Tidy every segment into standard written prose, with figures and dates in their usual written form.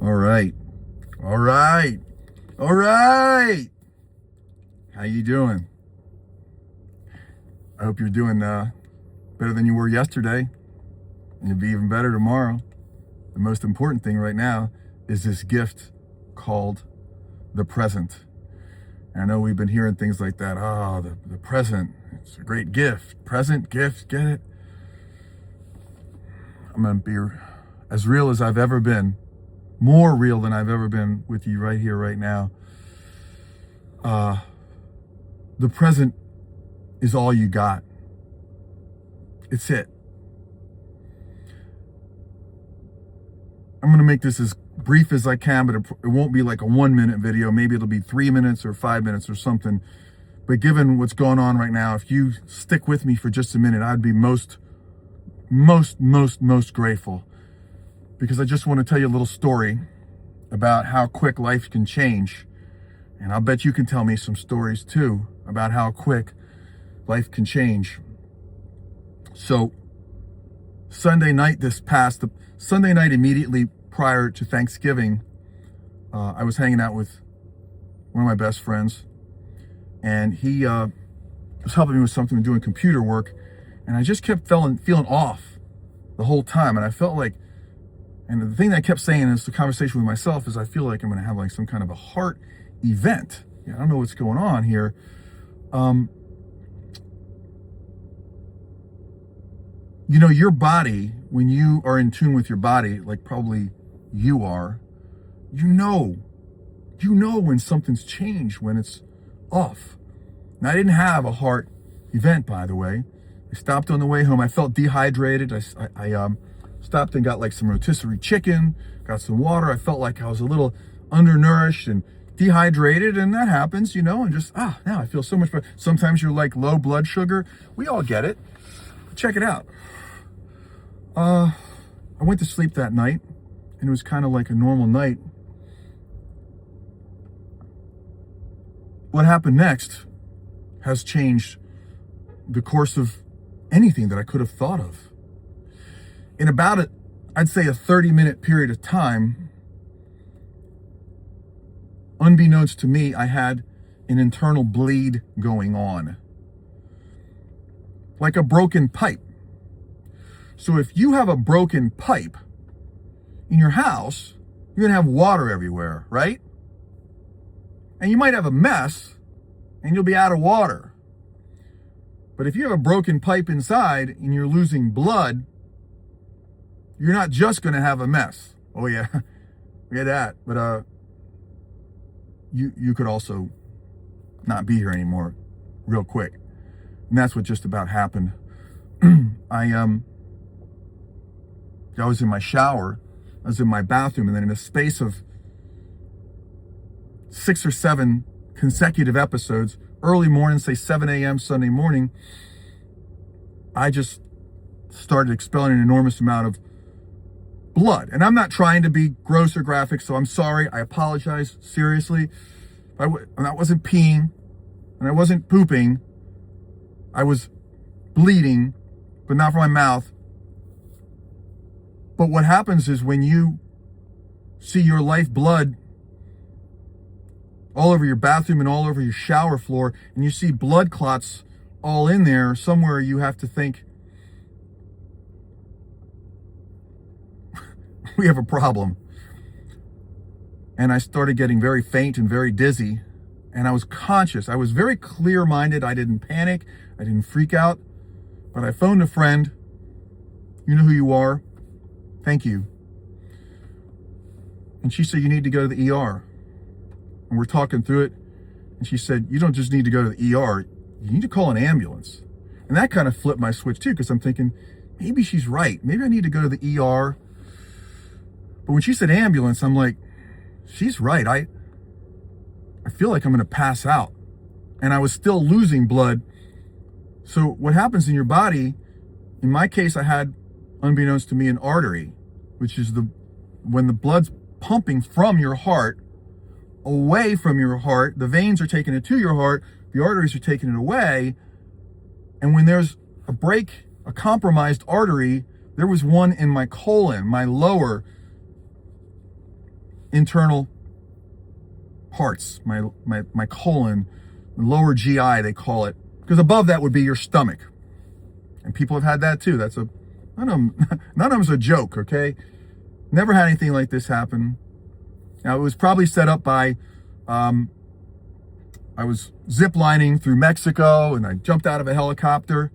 All right. All right. All right. How you doing? I hope you're doing better than you were yesterday, and you'll be even better tomorrow. The most important thing right now is this gift called the present. And I know we've been hearing things like that. Oh, the present. It's a great gift. Present, gift, get it? I'm going to be as real as I've ever been. More real than I've ever been with you right here, right now. The present is all you got. It's it. I'm going to make this as brief as I can, but it won't be like a 1-minute video. Maybe it'll be 3 minutes or 5 minutes or something. But given what's going on right now, if you stick with me for just a minute, I'd be most grateful. Because I just want to tell you a little story about how quick life can change. And I'll bet you can tell me some stories too about how quick life can change. So Sunday night Sunday night immediately prior to Thanksgiving, I was hanging out with one of my best friends, and he was helping me with something, doing computer work, and I just kept feeling off the whole time. And I felt like, and the thing that I kept saying in this conversation with myself is I feel like I'm going to have like some kind of a heart event. I don't know what's going on here. You know, your body, when you are in tune with your body, like probably you are, you know when something's changed, when it's off. Now, I didn't have a heart event, by the way. I stopped on the way home. I felt dehydrated. I stopped and got like some rotisserie chicken, got some water. I felt like I was a little undernourished and dehydrated, and that happens, and just, now I feel so much better. Sometimes you're like low blood sugar. We all get it. Check it out. I went to sleep that night, and it was kind of like a normal night. What happened next has changed the course of anything that I could have thought of. In about I'd say a 30-minute period of time, unbeknownst to me, I had an internal bleed going on. Like a broken pipe. So if you have a broken pipe in your house, you're going to have water everywhere, right? And you might have a mess, and you'll be out of water. But if you have a broken pipe inside and you're losing blood, you're not just going to have a mess. Oh yeah, we had that. But you could also not be here anymore real quick. And that's what just about happened. I was in my shower, I was in my bathroom, and then in a space of 6 or 7 consecutive episodes, early morning, say 7 a.m. Sunday morning, I just started expelling an enormous amount of blood. And I'm not trying to be gross or graphic, so I'm sorry. I apologize, seriously. I wasn't peeing, and I wasn't pooping. I was bleeding, but not from my mouth. But what happens is when you see your lifeblood all over your bathroom and all over your shower floor, and you see blood clots all in there, somewhere you have to think, we have a problem. And I started getting very faint and very dizzy, and I was conscious. I was very clear-minded. I didn't panic. I didn't freak out. But I phoned a friend. You know who you are. Thank you. And she said, you need to go to the ER. And we're talking through it. And she said, you don't just need to go to the ER. You need to call an ambulance. And that kind of flipped my switch too, because I'm thinking, maybe she's right. Maybe I need to go to the ER. But when she said ambulance, I'm like, she's right. I feel like I'm going to pass out. And I was still losing blood. So what happens in your body, in my case, I had, unbeknownst to me, an artery, which is when the blood's pumping from your heart away from your heart, the veins are taking it to your heart, the arteries are taking it away. And when there's a break, a compromised artery, there was one in my colon, my lower internal parts, my colon, the lower GI, they call it, because above that would be your stomach. And people have had that too. None of them's a joke, okay? Never had anything like this happen. Now, it was probably set up by, I was ziplining through Mexico and I jumped out of a helicopter.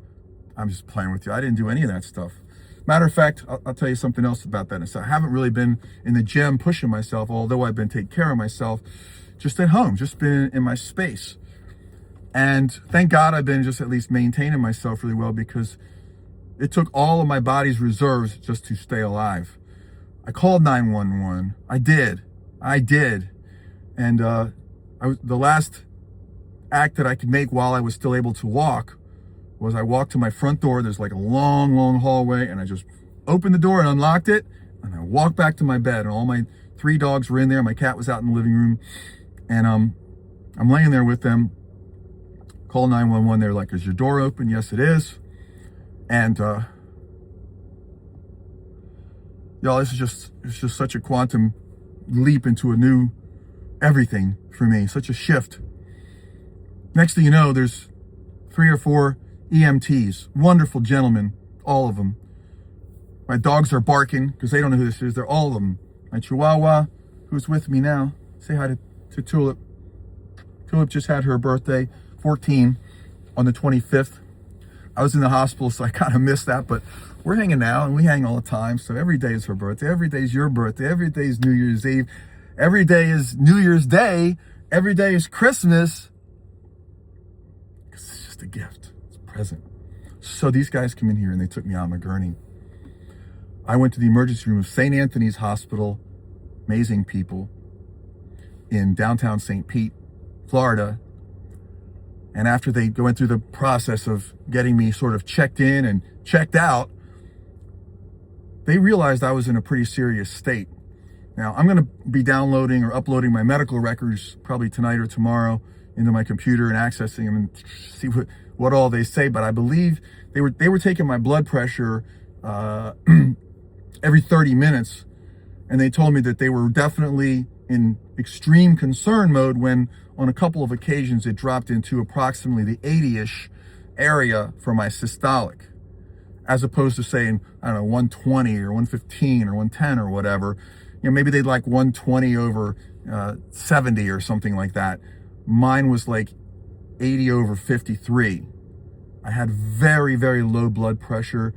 I'm just playing with you. I didn't do any of that stuff. Matter of fact, I'll tell you something else about that. So I haven't really been in the gym pushing myself, although I've been taking care of myself just at home, just been in my space. And thank God I've been just at least maintaining myself really well, because it took all of my body's reserves just to stay alive. I called 911. I did. And the last act that I could make while I was still able to walk was I walked to my front door. There's like a long, long hallway, and I just opened the door and unlocked it, and I walked back to my bed, and all my 3 dogs were in there. My cat was out in the living room, and I'm laying there with them. Call 911. They're like, "Is your door open?" "Yes, it is." And y'all, it's just such a quantum leap into a new everything for me. Such a shift. Next thing you know, there's 3 or 4 EMTs, wonderful gentlemen, all of them. My dogs are barking because they don't know who this is. They're all of them. My Chihuahua, who's with me now, say hi to Tulip. Tulip just had her birthday, 14, on the 25th. I was in the hospital, so I kind of missed that, but we're hanging out, and we hang all the time. So every day is her birthday. Every day is your birthday. Every day is New Year's Eve. Every day is New Year's Day. Every day is Christmas. Because it's just a gift. It's a present. So these guys come in here, and they took me out on a gurney. I went to the emergency room of St. Anthony's Hospital, amazing people, in downtown St. Pete, Florida. And after they went through the process of getting me sort of checked in and checked out, they realized I was in a pretty serious state. Now, I'm going to be downloading or uploading my medical records probably tonight or tomorrow into my computer and accessing them and see what all they say. But I believe they were taking my blood pressure every 30 minutes. And they told me that they were definitely in extreme concern mode when on a couple of occasions it dropped into approximately the 80-ish area for my systolic, as opposed to saying, I don't know, 120 or 115 or 110 or whatever. You know, maybe they'd like 120 over 70 or something like that. Mine was like 80 over 53. I had very, very low blood pressure,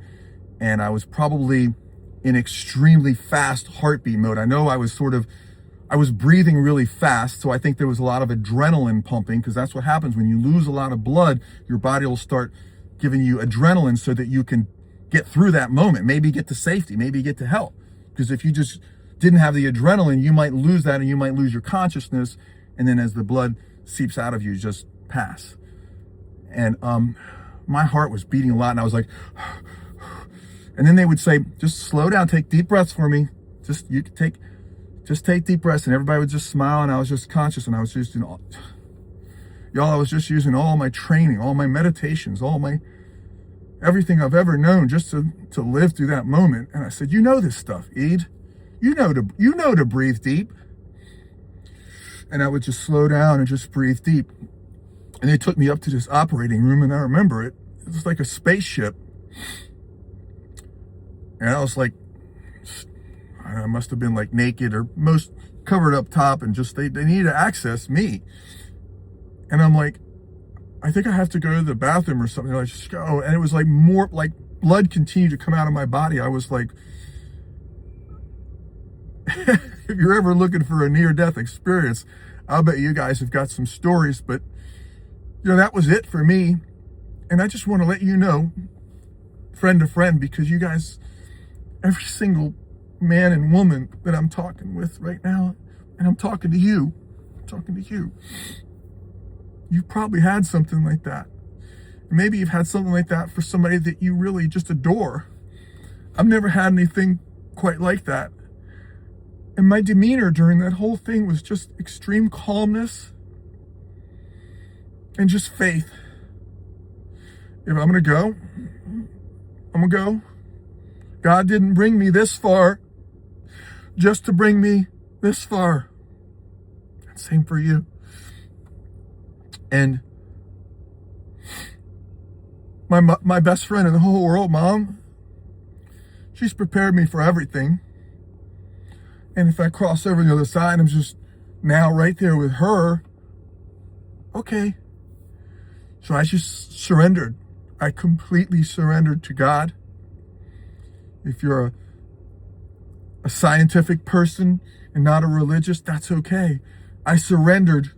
and I was probably in extremely fast heartbeat mode. I know I was breathing really fast, so I think there was a lot of adrenaline pumping, because that's what happens when you lose a lot of blood. Your body will start giving you adrenaline so that you can get through that moment, maybe get to safety, maybe get to help. Because if you just didn't have the adrenaline, you might lose that, and you might lose your consciousness, and then as the blood seeps out of you, just pass. And my heart was beating a lot, and I was like, and then they would say, "Just slow down, take deep breaths for me. Just take deep breaths," and everybody would just smile, and I was just conscious, and I was just, I was just using all my training, all my meditations, everything I've ever known just to live through that moment. And I said, "You know this stuff, Ede. You know to breathe deep." And I would just slow down and just breathe deep. And they took me up to this operating room, and I remember it. It was like a spaceship. And I was like, I must have been like naked or most covered up top, and just they needed to access me. And I'm like, I think I have to go to the bathroom or something. I just go, and it was like more like blood continued to come out of my body. I was like, if you're ever looking for a near-death experience, I'll bet you guys have got some stories. But that was it for me. And I just want to let you know, friend to friend, because you guys, every single man and woman that I'm talking with right now, and I'm talking to you, you've probably had something like that. Maybe you've had something like that for somebody that you really just adore. I've never had anything quite like that. And my demeanor during that whole thing was just extreme calmness and just faith. If I'm going to go, I'm going to go. God didn't bring me this far just to bring me this far. Same for you. And my best friend in the whole world, Mom, she's prepared me for everything. And if I cross over the other side, I'm just now right there with her. Okay. So I just surrendered. I completely surrendered to God. If you're a scientific person and not a religious, that's okay. I surrendered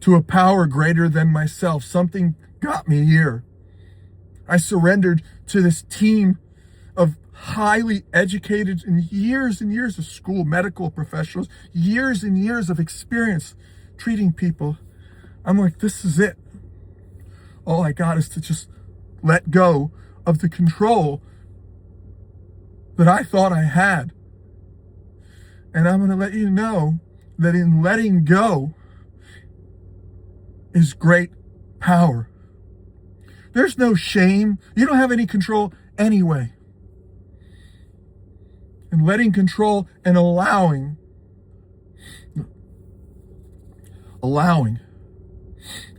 to a power greater than myself. Something got me here. I surrendered to this team of highly educated and years of school medical professionals, years and years of experience treating people. I'm like, this is it. All I got is to just let go of the control that I thought I had. And I'm going to let you know that in letting go is great power. There's no shame. You don't have any control anyway. And letting control and allowing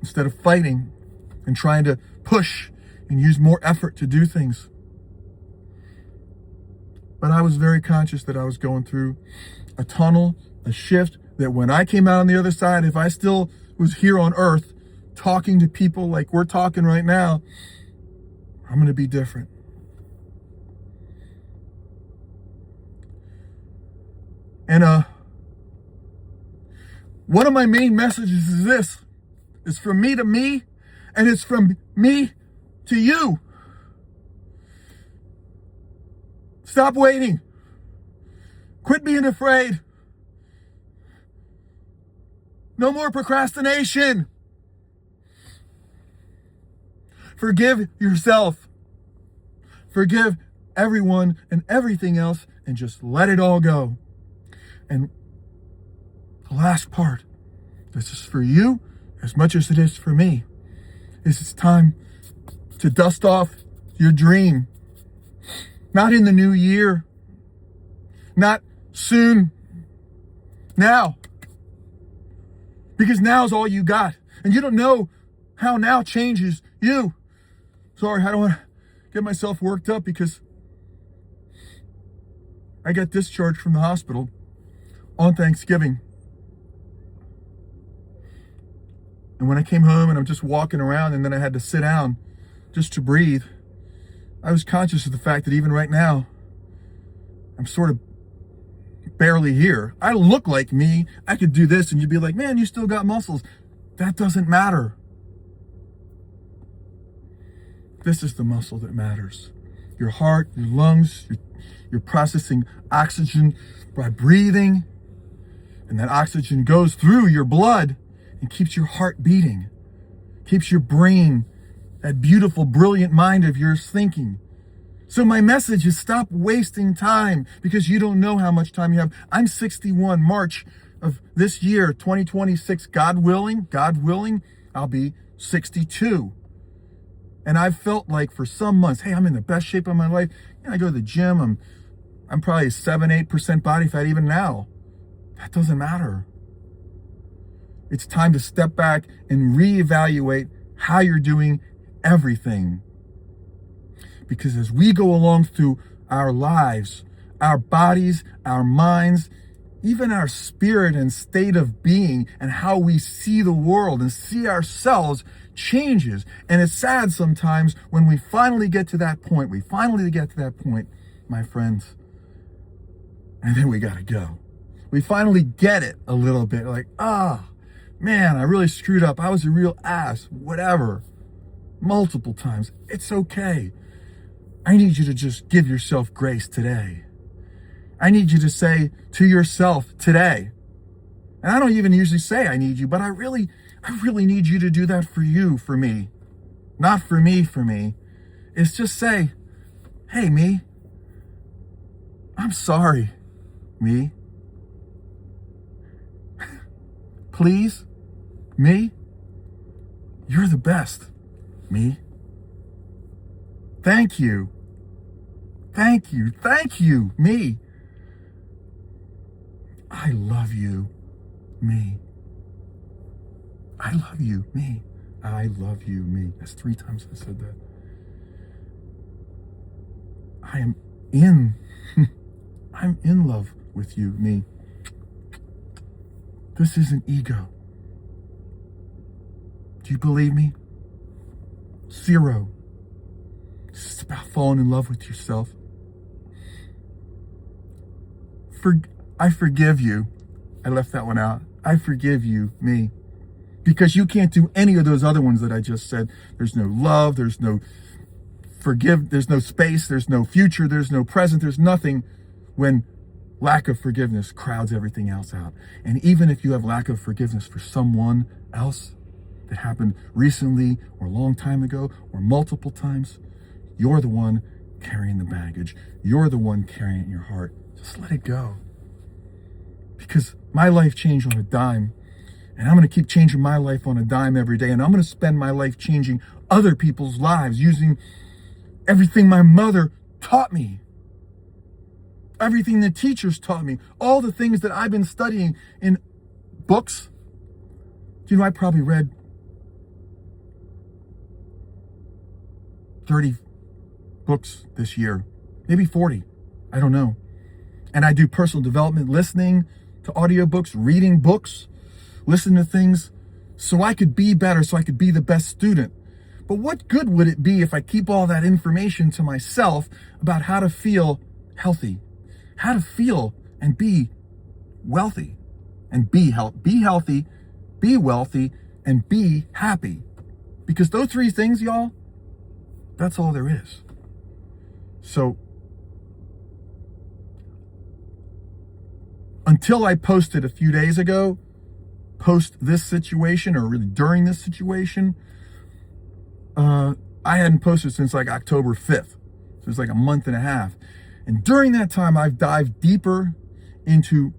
instead of fighting and trying to push and use more effort to do things. But I was very conscious that I was going through a tunnel, a shift, that when I came out on the other side, if I still was here on earth talking to people like we're talking right now, I'm going to be different. And one of my main messages is this. It's from me to me, and it's from me to you. Stop waiting. Quit being afraid. No more procrastination. Forgive yourself. Forgive everyone and everything else, and just let it all go. And the last part, this is for you as much as it is for me, is it's time to dust off your dream. Not in the new year. Not soon. Now. Because now is all you got. And you don't know how now changes you. Sorry, I don't want to get myself worked up because I got discharged from the hospital on Thanksgiving. And when I came home and I'm just walking around and then I had to sit down just to breathe, I was conscious of the fact that even right now, I'm sort of barely here. I look like me. I could do this and you'd be like, man, you still got muscles. That doesn't matter. This is the muscle that matters. Your heart, your lungs, you're processing oxygen by breathing. And that oxygen goes through your blood and keeps your heart beating. Keeps your brain, that beautiful, brilliant mind of yours, thinking. So my message is stop wasting time because you don't know how much time you have. I'm 61, March of this year, 2026, God willing, I'll be 62. And I've felt like for some months, hey, I'm in the best shape of my life. And I go to the gym, I'm probably 7-8% body fat even now. That doesn't matter. It's time to step back and reevaluate how you're doing everything. Because as we go along through our lives, our bodies, our minds, even our spirit and state of being and how we see the world and see ourselves changes. And it's sad sometimes when we finally get to that point. My friends. And then we got to go. We finally get it a little bit. Like, man, I really screwed up. I was a real ass. Whatever. Multiple times. It's okay. I need you to just give yourself grace today. I need you to say to yourself today, and I don't even usually say I need you, but I really need you to do that for you, for me. Not for me. It's just say, hey, me, I'm sorry, me. Please, me, you're the best, me. Thank you. Thank you, me. I love you, me. I love you, me. I love you, me. That's 3 times I said that. I am in, I'm in love with you, me. This isn't ego. Do you believe me? 0. It's about falling in love with yourself. I forgive you. I left that one out. I forgive you, me. Because you can't do any of those other ones that I just said. There's no love, there's no there's no space, there's no future, there's no present, there's nothing when lack of forgiveness crowds everything else out. And even if you have lack of forgiveness for someone else that happened recently or a long time ago or multiple times, you're the one carrying the baggage. You're the one carrying it in your heart. Just let it go. Because my life changed on a dime. And I'm going to keep changing my life on a dime every day. And I'm going to spend my life changing other people's lives using everything my mother taught me. Everything the teachers taught me. All the things that I've been studying in books. Do you know, I probably read 30 books this year. Maybe 40. I don't know. And I do personal development, listening to audiobooks, reading books, listening to things so I could be better, so I could be the best student. But what good would it be if I keep all that information to myself about how to feel healthy, how to feel and be wealthy, and be healthy, be wealthy, and be happy? Because those 3 things, y'all, that's all there is. So until I posted a few days ago, post this situation, or really during this situation, I hadn't posted since like October 5th. So it's like a month and a half. And during that time, I've dived deeper into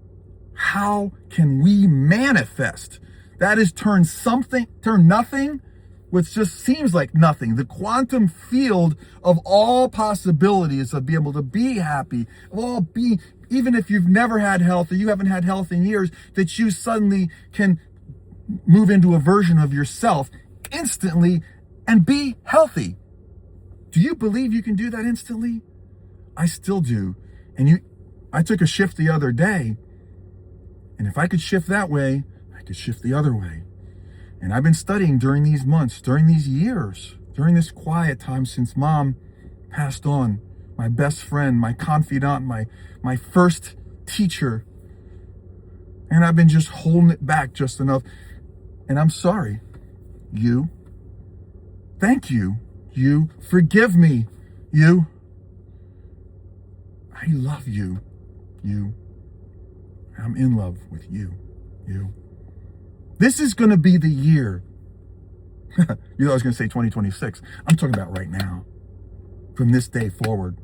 how can we manifest. That is turn nothing, which just seems like nothing. The quantum field of all possibilities of being able to be happy, even if you've never had health or you haven't had health in years, that you suddenly can move into a version of yourself instantly and be healthy. Do you believe you can do that instantly? I still do. And I took a shift the other day, and if I could shift that way, I could shift the other way. And I've been studying during these months, during these years, during this quiet time since Mom passed on, my best friend, my confidant, my first teacher. And I've been just holding it back just enough. And I'm sorry. You. Thank you. You. Forgive me. You. I love you. You. I'm in love with you. You. This is going to be the year. You know, I was going to say 2026. I'm talking about right now. From this day forward.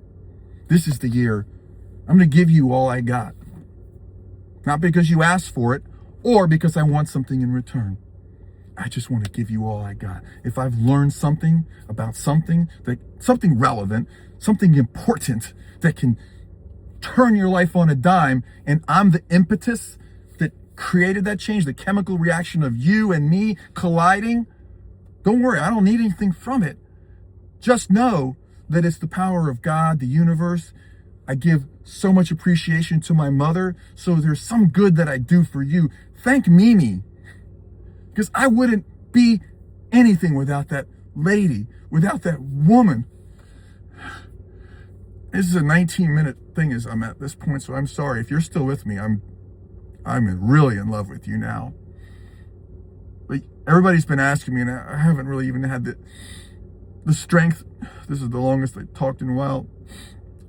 This is the year I'm going to give you all I got. Not because you asked for it or because I want something in return. I just want to give you all I got. If I've learned something about something relevant, something important that can turn your life on a dime, and I'm the impetus that created that change, the chemical reaction of you and me colliding, don't worry, I don't need anything from it. Just know that it's the power of God, the universe. I give so much appreciation to my mother, so there's some good that I do for you. Thank Mimi, because I wouldn't be anything without that lady, without that woman. This is a 19-minute thing as I'm at this point, so I'm sorry. If you're still with me, I'm really in love with you now. But everybody's been asking me, and I haven't really even had the strength. This is the longest I talked in a while.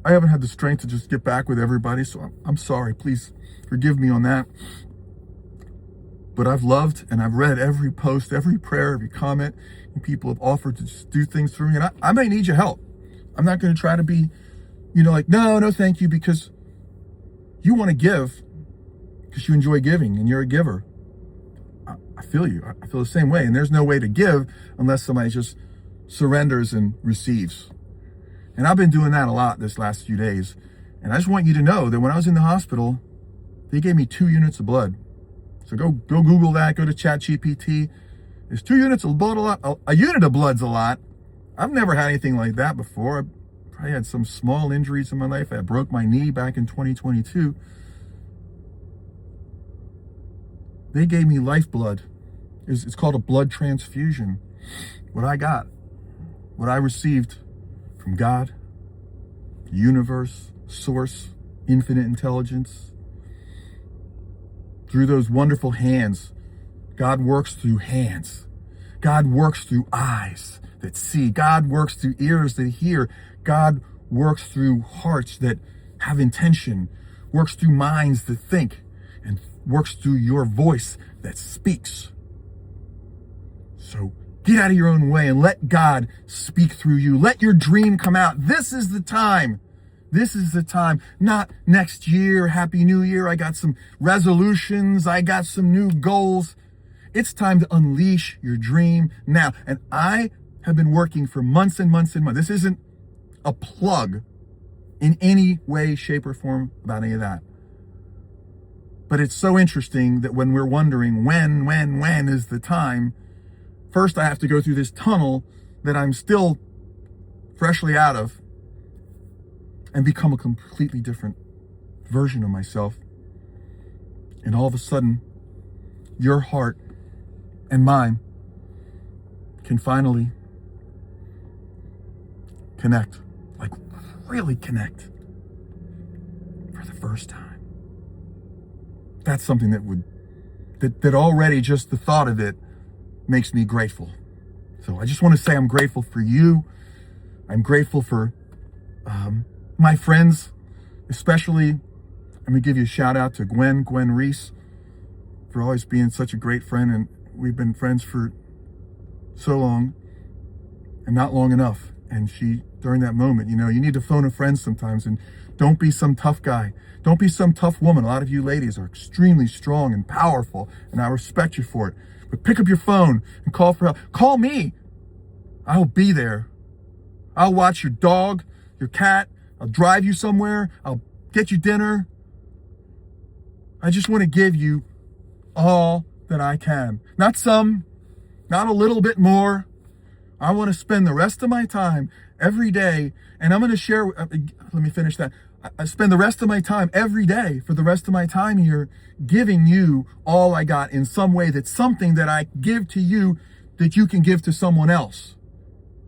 I haven't had the strength to just get back with everybody, so I'm sorry. Please forgive me on that. But I've loved and I've read every post, every prayer, every comment, and people have offered to just do things for me. And I may need your help. I'm not going to try to be, like, no, thank you, because you want to give because you enjoy giving and you're a giver. I feel you. I feel the same way. And there's no way to give unless somebody just surrenders and receives. And I've been doing that a lot this last few days. And I just want you to know that when I was in the hospital, They gave me 2 units of blood. So go Google that, go to ChatGPT. Is 2 units of blood a lot? A unit of blood's a lot. I've never had anything like that before. I probably had some small injuries in my life. I broke my knee back in 2022. They gave me lifeblood. It's called a blood transfusion. What I got, what I received from God, the universe, source, infinite intelligence, through those wonderful hands. God works through hands. God works through eyes that see. God works through ears that hear. God works through hearts that have intention, works through minds that think, and works through your voice that speaks. So get out of your own way and let God speak through you. Let your dream come out. This is the time. This is the time. Not next year, Happy New Year. I got some resolutions. I got some new goals. It's time to unleash your dream now. And I have been working for months and months and months. This isn't a plug in any way, shape, or form about any of that. But it's so interesting that when we're wondering when is the time, first I have to go through this tunnel that I'm still freshly out of and become a completely different version of myself. And all of a sudden, your heart and mine can finally connect, like really connect for the first time. That's something that already just the thought of it makes me grateful. So I just want to say I'm grateful for you. I'm grateful for my friends, especially. I'm going to give you a shout out to Gwen Reese, for always being such a great friend. And we've been friends for so long and not long enough. And she, during that moment, you need to phone a friend sometimes, and don't be some tough guy. Don't be some tough woman. A lot of you ladies are extremely strong and powerful, and I respect you for it. But pick up your phone and call for help. Call me. I'll be there. I'll watch your dog, your cat. I'll drive you somewhere. I'll get you dinner. I just want to give you all that I can. Not some, not a little bit more. I want to spend the rest of my time every day, and I'm going to share, let me finish that. I spend the rest of my time every day for the rest of my time here giving you all I got in some way. That's something that I give to you that you can give to someone else.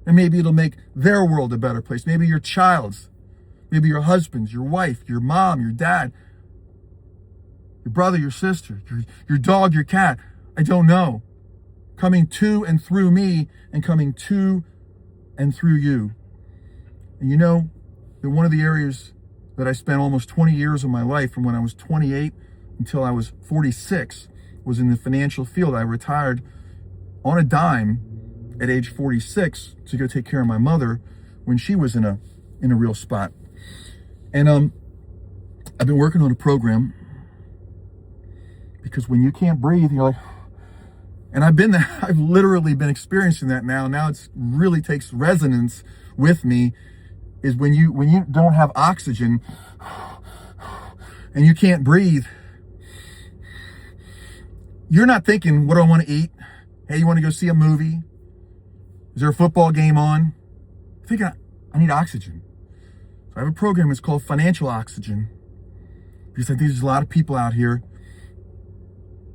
And maybe it'll make their world a better place. Maybe your child's, maybe your husband's, your wife, your mom, your dad, your brother, your sister, your dog, your cat. I don't know. Coming to and through me, and coming to and through you. And that one of the areas that I spent almost 20 years of my life, from when I was 28 until I was 46, was in the financial field. I retired on a dime at age 46 to go take care of my mother when she was in a real spot. And I've been working on a program, because when you can't breathe, you're like, and I've literally been experiencing that now. Now it's really takes resonance with me, is when you don't have oxygen and you can't breathe, you're not thinking, what do I want to eat? Hey, you want to go see a movie? Is there a football game on? I'm thinking, I need oxygen. So I have a program, it's called Financial Oxygen, because I think there's a lot of people out here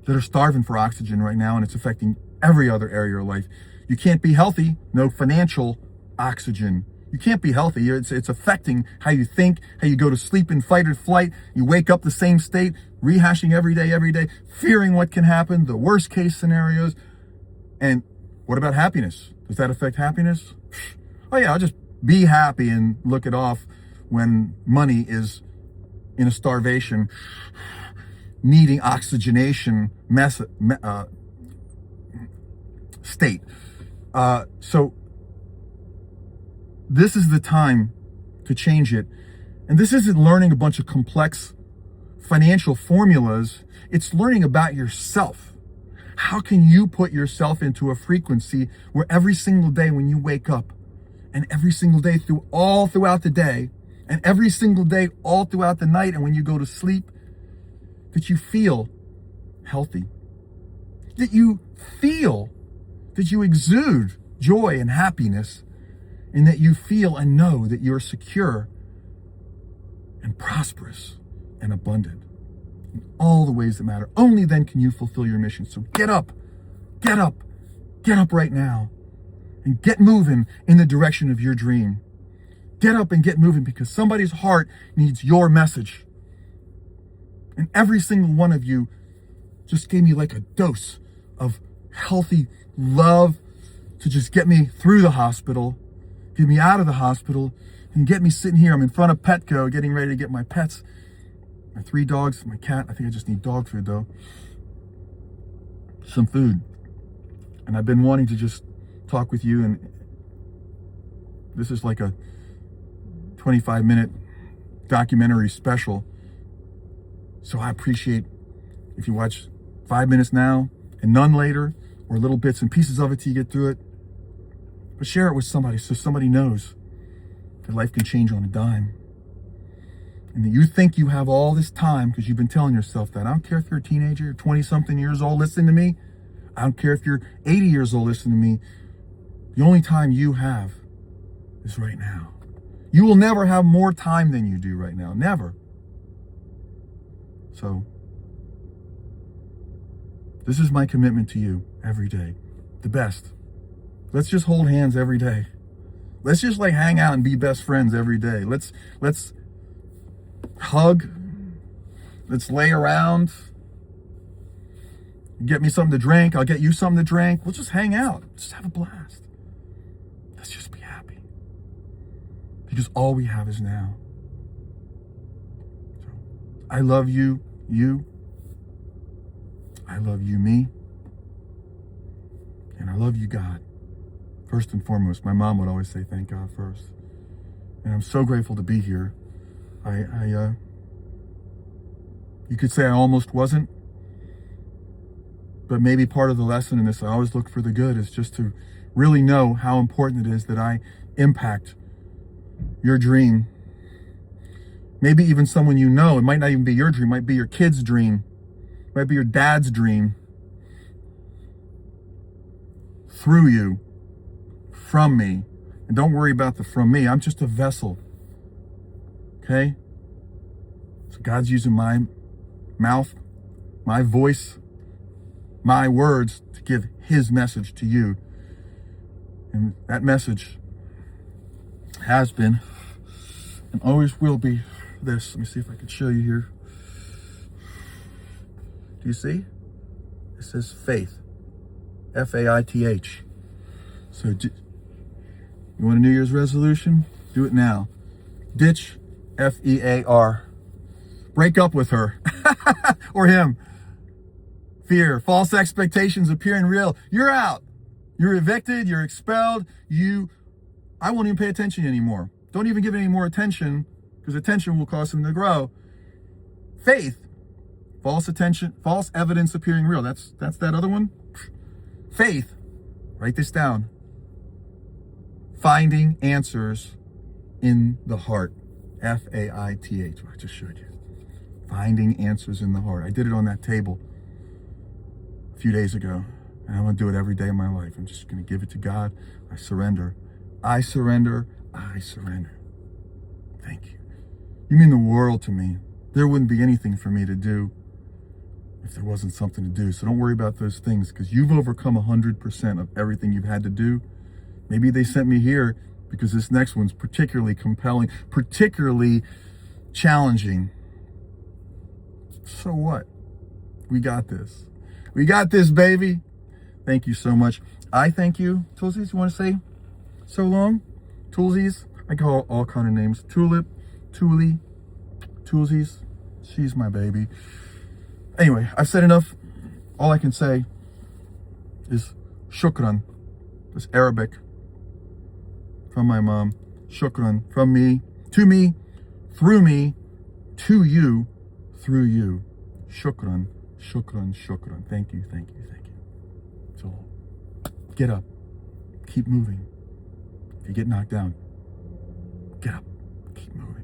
that are starving for oxygen right now, and it's affecting every other area of life. You can't be healthy, no financial oxygen. You can't be healthy. It's affecting how you think, how you go to sleep in fight or flight. You wake up the same state, rehashing every day, fearing what can happen, the worst case scenarios. And what about happiness? Does that affect happiness? Oh yeah, I'll just be happy and look it off when money is in a starvation, needing oxygenation state. So this is the time to change it. And this isn't learning a bunch of complex financial formulas. It's learning about yourself. How can you put yourself into a frequency where every single day when you wake up, and every single day throughout the day, and every single day all throughout the night, and when you go to sleep, that you feel healthy, that you feel, that you exude joy and happiness, and that you feel and know that you're secure and prosperous and abundant in all the ways that matter. Only then can you fulfill your mission. So get up, get up, get up right now and get moving in the direction of your dream. Get up and get moving, because somebody's heart needs your message. And every single one of you just gave me like a dose of healthy love to just get me through the hospital, get me out of the hospital, and get me sitting here. I'm in front of Petco getting ready to get my pets, my 3 dogs, my cat. I think I just need dog food though. Some food. And I've been wanting to just talk with you, and this is like a 25-minute documentary special. So I appreciate if you watch 5 minutes now and none later, or little bits and pieces of it till you get through it. But share it with somebody so somebody knows that life can change on a dime. And that you think you have all this time because you've been telling yourself that. I don't care if you're a teenager, 20-something years old listening to me. I don't care if you're 80 years old listening to me. The only time you have is right now. You will never have more time than you do right now. Never. So, this is my commitment to you every day. The best. Let's just hold hands every day. Let's just like hang out and be best friends every day. Let's hug. Let's lay around. Get me something to drink. I'll get you something to drink. We'll just hang out. Just have a blast. Let's just be happy. Because all we have is now. So, I love you. I love you, me. And I love you, God. First and foremost, my mom would always say, thank God first. And I'm so grateful to be here. You could say I almost wasn't, but maybe part of the lesson in this, I always look for the good, is just to really know how important it is that I impact your dream. Maybe even someone you know. It might not even be your dream. It might be your kid's dream. It might be your dad's dream. Through you. From me. And don't worry about the from me. I'm just a vessel. Okay? So God's using my mouth, my voice, my words to give his message to you. And that message has been and always will be this. Let me see if I can show you here. Do you see? It says faith. F-A-I-T-H. So you want a New Year's resolution? Do it now. Ditch F-E-A-R. Break up with her or him. Fear, false expectations appearing real. You're out. You're evicted. You're expelled. I won't even pay attention anymore. Don't even give it any more attention, because attention will cause them to grow. Faith, false evidence appearing real. That's that other one. Faith, write this down. Finding answers in the heart. F-A-I-T-H. I just showed you. Finding answers in the heart. I did it on that table a few days ago, and I'm going to do it every day of my life. I'm just going to give it to God. I surrender. I surrender. I surrender. Thank you. You mean the world to me. There wouldn't be anything for me to do if there wasn't something to do. So don't worry about those things, because you've overcome 100% of everything you've had to do. Maybe they sent me here because this next one's particularly compelling, particularly challenging. So what? We got this. We got this, baby. Thank you so much. I thank you. Toolsies, you want to say so long? Toolsies? I call all kind of names. Tulip, Toolie, Toolsies. She's my baby. Anyway, I've said enough. All I can say is shukran. It's Arabic from my mom. Shukran. From me, through me, to you, through you. Shukran, shukran, shukran. Thank you, thank you, thank you. So, get up. Keep moving. If you get knocked down, get up. Keep moving.